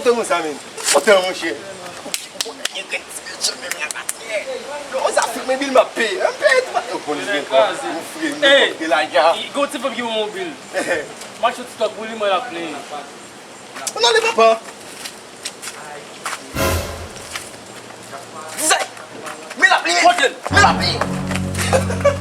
Ote moun sa men. Ote moun che. On sa fik men bil ma pe. Pe et pa. O konis gen kwa. Ou fri. Mwen la ja. Go te fok yon mobil. Match out stock wili mwen la play. On ale papa. Zay. Me la pli. Me la pli.